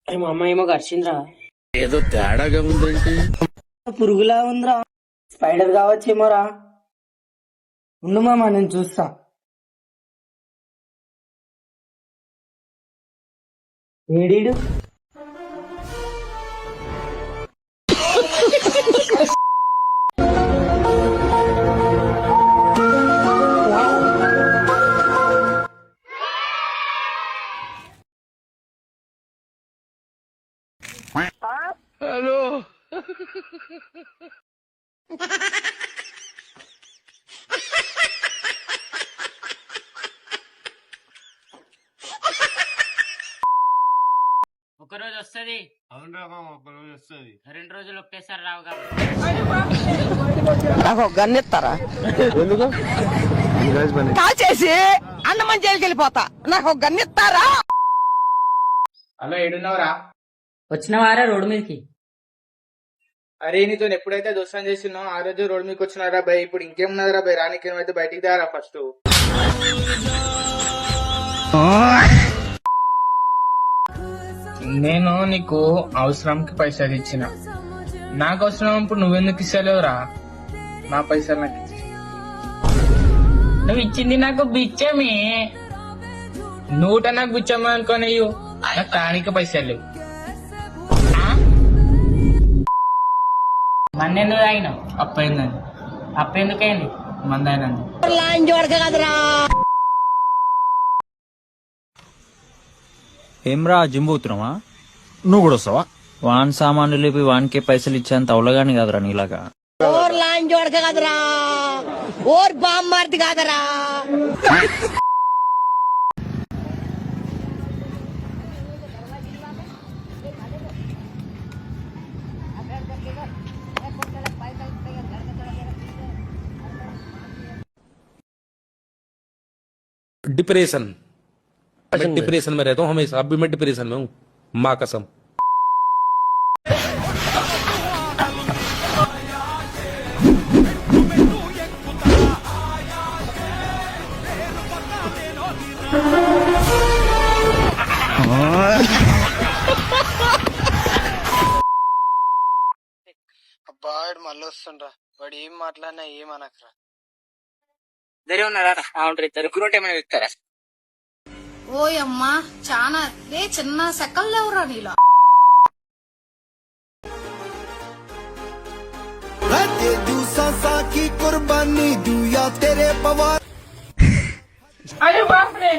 అరే మా అమ్మ ఏమో గడిచిందిరా. ఏదో తేడాగా ఉందేంటి? పురుగులా ఉందిరా. స్పైడర్ కావచ్చేమోరా. ఉండు మామ నేను చూస్తా. ఏడీడు హలో. ఒకరోజు వస్తుంది. అవునరా మామ, ఒక రోజు వస్తుంది. 2 రోజులు ఒకేసారి రావు కాబట్టి నాకు గన్నెత్తారా ఎందుకు కాల్ చేసి అన్నమని జైలుకి వెళ్ళిపోతా. నాకు గన్నెత్తారా? హలో, ఏడున్నావురా? వచ్చిన వారా రోడ్డు మీదకి. అరే నీతో ఎప్పుడైతే దోస్తాన్ చేస్తున్నావు ఆ రోజు రోడ్ మీకు వచ్చినారా భయ్. ఇప్పుడు ఇంకేమున్నదిరా భయ్, రానికేమైతే బయటికి దారా ఫస్ట్. నేను నీకు అవసరంకి పైసలు ఇచ్చిన, నాకు అవసరం ఇప్పుడు నువ్వెందుకు ఇస్తలేవురా? నా పైసలు నాకు ఇచ్చి. నువ్వు ఇచ్చింది నాకు బిచ్చమే. నాకు బిచ్చమే అనుకోని నాకు తానికి పైసలు లేవు. మన్నెందుకు తాగినావు? అప్పయిందని. అప్పెందుకైంది? మందైనంది. ఏమ్రా జిమ్ పోతున్నావా? నువ్వు కూడా వస్తావా? వాన్ సామాన్లు లేపి వానికే పైసలు ఇచ్చేంత అవలగాని కాదురా నీలాగా. ఓర్ లాంటి వాడికి కాదురా, ఓర్ బామ్మార్ది కాదురా. डिप्रेशन, मैं डिप्रेशन में रहता हूँ हमेशा. अभी मैं डिप्रेशन में हूँ, माँ कसम. అబ్బా వాడు మళ్ళీ వస్తుండ్రా. వాడు ఏం మాట్లాడినా ఏమనకరా. ఇద్దరే ఉన్నారా? అవును, ఇద్దరు గురుంటే ఏమైనా ఇస్తారా? ఓయమ్మా చానా రే చిన్న సెకల్ లేవురా నీలో. అరే బాప్రే.